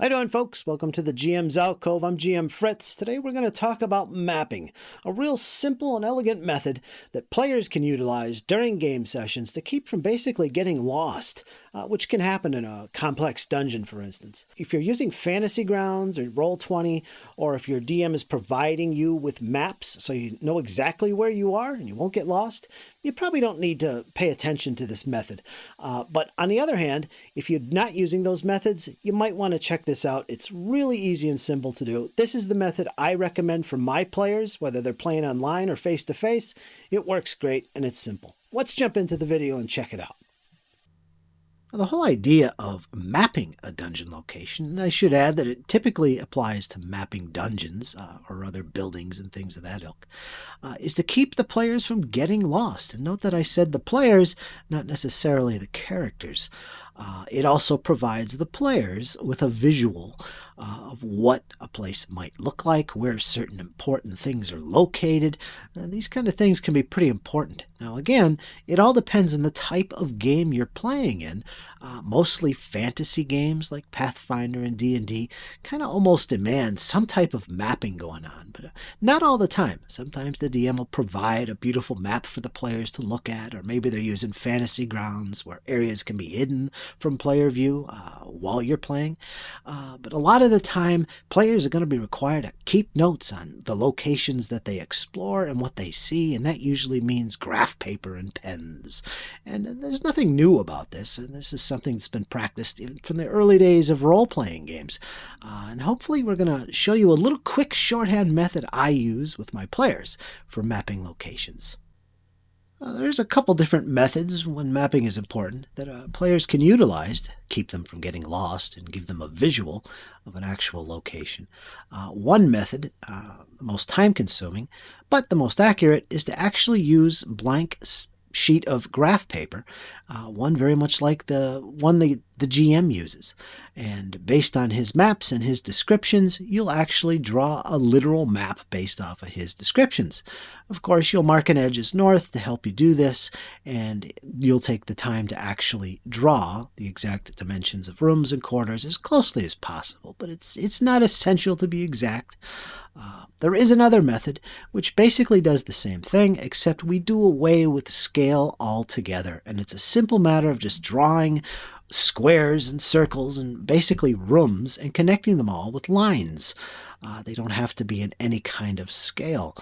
How you doing, folks? Welcome to the GM's Alcove. I'm GM Fritz. Today we're going to talk about mapping, a real simple and elegant method that players can utilize during game sessions to keep from basically getting lost, which can happen in a complex dungeon, for instance. If you're using Fantasy Grounds or Roll20, or if your DM is providing you with maps so you know exactly where you are and you won't get lost, you probably don't need to pay attention to this method. But on the other hand, if you're not using those methods, you might want to check this out. It's really easy and simple to do. This is the method I recommend for my players, whether they're playing online or face-to-face. It works great and it's simple. Let's jump into the video and check it out. Now, the whole idea of mapping a dungeon location, and I should add that it typically applies to mapping dungeons or other buildings and things of that ilk, is to keep the players from getting lost. And note that I said the players, not necessarily the characters. It also provides the players with a visual of what a place might look like, where certain important things are located. These kind of things can be pretty important. Now, again, it all depends on the type of game you're playing in. Mostly fantasy games like Pathfinder and D&D kind of almost demand some type of mapping going on, but not all the time. Sometimes the DM will provide a beautiful map for the players to look at, or maybe they're using Fantasy Grounds where areas can be hidden from player view while you're playing. But a lot of the time, players are going to be required to keep notes on the locations that they explore and what they see, and that usually means graph paper and pens. And there's nothing new about this, and this is something that's been practiced even from the early days of role-playing games. And hopefully we're going to show you a little quick shorthand method I use with my players for mapping locations. There's a couple different methods when mapping is important that players can utilize to keep them from getting lost and give them a visual of an actual location. One method, the most time-consuming, but the most accurate, is to actually use blank sheet of graph paper, one very much like the one the GM uses. And based on his maps and his descriptions, you'll actually draw a literal map based off of his descriptions. Of course, you'll mark an edge as north to help you do this, and you'll take the time to actually draw the exact dimensions of rooms and corridors as closely as possible, but it's not essential to be exact. There is another method which basically does the same thing, except we do away with scale altogether, and it's a simple matter of just drawing squares and circles and basically rooms and connecting them all with lines. They don't have to be in any kind of scale.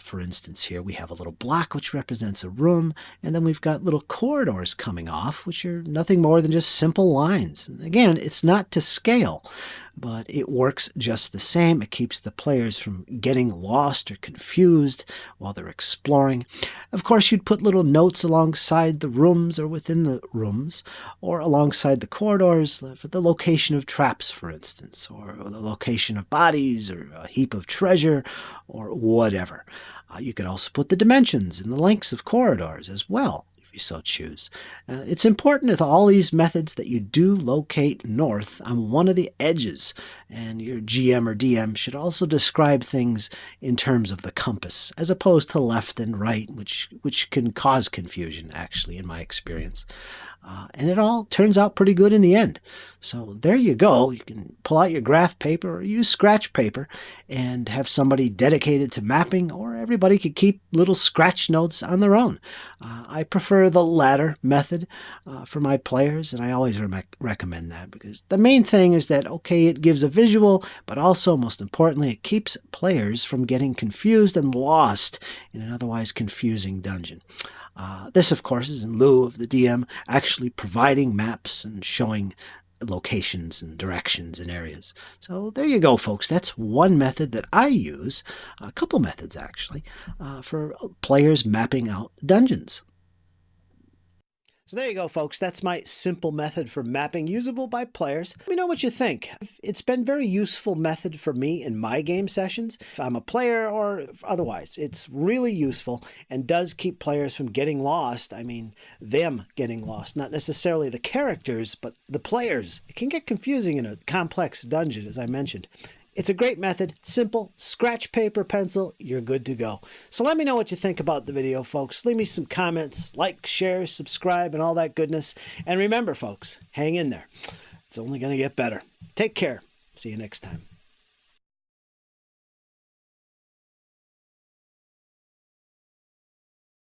For instance, here we have a little block which represents a room, and then we've got little corridors coming off, which are nothing more than just simple lines. And again, it's not to scale, but it works just the same. It keeps the players from getting lost or confused while they're exploring. Of course, you'd put little notes alongside the rooms or within the rooms, or alongside the corridors for the location of traps, for instance, or the location of bodies, or a heap of treasure, or whatever. You can also put the dimensions and the lengths of corridors as well, if you so choose. It's important with all these methods that you do locate north on one of the edges, and your GM or DM should also describe things in terms of the compass, as opposed to left and right, which can cause confusion, actually, in my experience. And it all turns out pretty good in the end. So there you go. You can pull out your graph paper or use scratch paper and have somebody dedicated to mapping, or everybody could keep little scratch notes on their own. I prefer the latter method for my players, and I always recommend that, because the main thing is that, okay, it gives a visual, but also, most importantly, it keeps players from getting confused and lost in an otherwise confusing dungeon. This, of course, is in lieu of the DM actually providing maps and showing locations and directions and areas. So there you go, folks. That's one method that I use, a couple methods actually, for players mapping out dungeons. So there you go, folks. That's my simple method for mapping, usable by players. Let me know what you think. It's been a very useful method for me in my game sessions. If I'm a player or otherwise, it's really useful and does keep players from getting lost. I mean, them getting lost, not necessarily the characters, but the players. It can get confusing in a complex dungeon, as I mentioned. It's a great method, simple, scratch paper, pencil, you're good to go. So let me know what you think about the video, folks. Leave me some comments, like, share, subscribe, and all that goodness. And remember, folks, hang in there. It's only going to get better. Take care. See you next time.